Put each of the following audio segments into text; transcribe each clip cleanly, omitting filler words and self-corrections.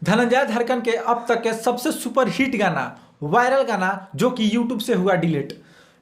धनंजय धड़कन के अब तक के सबसे सुपर हिट गाना, वायरल गाना जो कि यूट्यूब से हुआ डिलीट।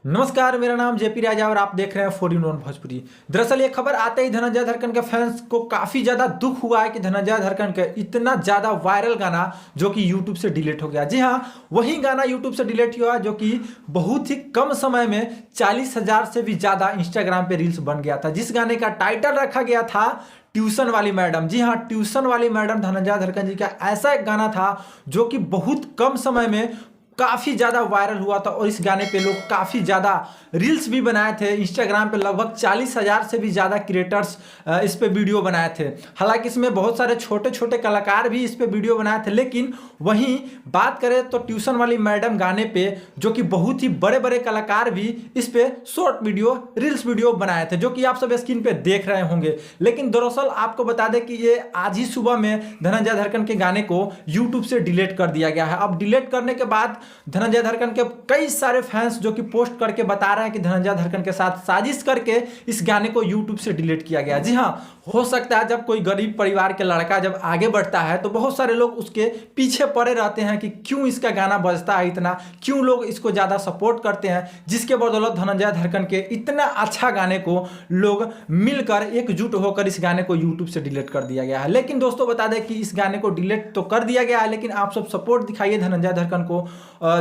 नमस्कार, मेरा नाम जेपी राजा और आप देख रहे हैं 4-in-1 भोजपुरी। दरअसल ये खबर आते ही धनंजय धड़कन के फैंस को काफी ज्यादा दुख हुआ है कि धनंजय धड़कन के इतना ज्यादा वायरल गाना जो कि यूट्यूब से डिलीट हो गया। जी हाँ, वही गाना यूट्यूब से डिलीट हुआ जो कि बहुत ही कम समय में 40,000 से भी ज्यादा इंस्टाग्राम पे रील्स बन गया था, जिस गाने का टाइटल रखा गया था ट्यूशन वाली मैडम। जी हाँ, ट्यूशन वाली मैडम धनंजय धड़कन जी का ऐसा एक गाना था जो कि बहुत कम समय में काफ़ी ज़्यादा वायरल हुआ था और इस गाने पे लोग काफ़ी ज़्यादा रील्स भी बनाए थे। इंस्टाग्राम पे लगभग 40,000 से भी ज़्यादा क्रिएटर्स इस पे वीडियो बनाए थे। हालांकि इसमें बहुत सारे छोटे छोटे कलाकार भी इस पे वीडियो बनाए थे, लेकिन वहीं बात करें तो ट्यूशन वाली मैडम गाने पे जो कि बहुत ही बड़े बड़े कलाकार भी इस पे शॉर्ट वीडियो, रील्स वीडियो बनाए थे, जो कि आप सब स्क्रीन पे देख रहे होंगे। लेकिन दरअसल आपको बता दें कि ये आज ही सुबह में धनंजय धड़कन के गाने को यूट्यूब से डिलीट कर दिया गया है। अब डिलीट करने के बाद धनंजय धड़कन के कई सारे फैंस जो कि पोस्ट करके बता रहे हैं कि धनंजय धड़कन के साथ साजिश करके इस गाने को यूट्यूब से डिलीट किया गया। जी हाँ, हो सकता है जब कोई गरीब परिवार के लड़का जब आगे बढ़ता है तो बहुत सारे लोग उसके पीछे पड़े रहते हैं कि क्यों इसका गाना बजता है इतना, क्यों लोग इसको ज़्यादा सपोर्ट करते हैं, जिसके बदौलत धनंजय धड़कन के इतना अच्छा गाने को लोग मिलकर एकजुट होकर इस गाने को यूट्यूब से डिलीट कर दिया गया है। लेकिन दोस्तों बता दें कि इस गाने को डिलीट तो कर दिया गया है, लेकिन आप सब सपोर्ट दिखाइए धनंजय धड़कन को।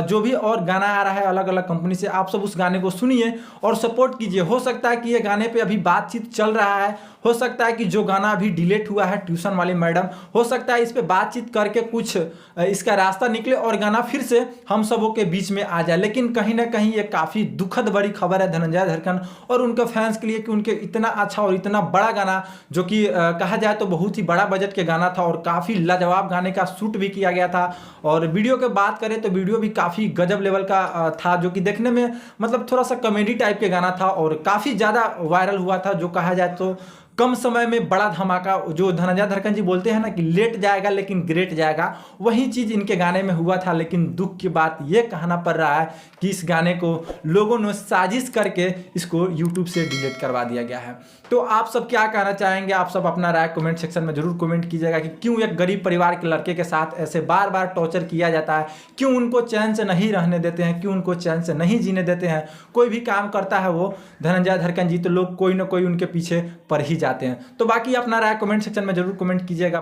जो भी और गाना आ रहा है अलग अलग कंपनी से, आप सब उस गाने को सुनिए और सपोर्ट कीजिए। हो सकता है कि ये गाने पे अभी बातचीत चल रहा है, हो सकता है कि जो गाना अभी डिलीट हुआ है ट्यूशन वाली मैडम, हो सकता है इस पे बातचीत करके कुछ इसका रास्ता निकले और गाना फिर से हम सबों के बीच में आ जाए। लेकिन कहीं ना कहीं ये काफ़ी दुखद बड़ी खबर है धनंजय धड़कन और उनके फैंस के लिए कि उनके इतना अच्छा और इतना बड़ा गाना जो कि कहा जाए तो बहुत ही बड़ा बजट के गाना था और काफ़ी लाजवाब गाने का शूट भी किया गया था। और वीडियो की बात करें तो वीडियो भी काफ़ी गजब लेवल का था, जो कि देखने में मतलब थोड़ा सा कॉमेडी टाइप के गाना था और काफ़ी ज़्यादा वायरल हुआ था। जो कहा जाए तो कम समय में बड़ा धमाका, जो धनंजय धड़कन जी बोलते हैं ना कि लेट जाएगा लेकिन ग्रेट जाएगा, वही चीज़ इनके गाने में हुआ था। लेकिन दुख की बात ये कहना पड़ रहा है कि इस गाने को लोगों ने साजिश करके इसको यूट्यूब से डिलीट करवा दिया गया है। तो आप सब क्या कहना चाहेंगे? आप सब अपना राय कमेंट सेक्शन में जरूर कमेंट कीजिएगा कि क्यों एक गरीब परिवार के लड़के के साथ ऐसे बार बार टॉर्चर किया जाता है, क्यों उनको चैन से नहीं रहने देते हैं, क्यों उनको चैन से नहीं जीने देते हैं। कोई भी काम करता है वो धनंजय धड़कन जी तो लोग कोई ना कोई उनके पीछे पड़ ही जाते हैं। तो बाकी अपना राय कमेंट सेक्शन में जरूर कमेंट कीजिएगा।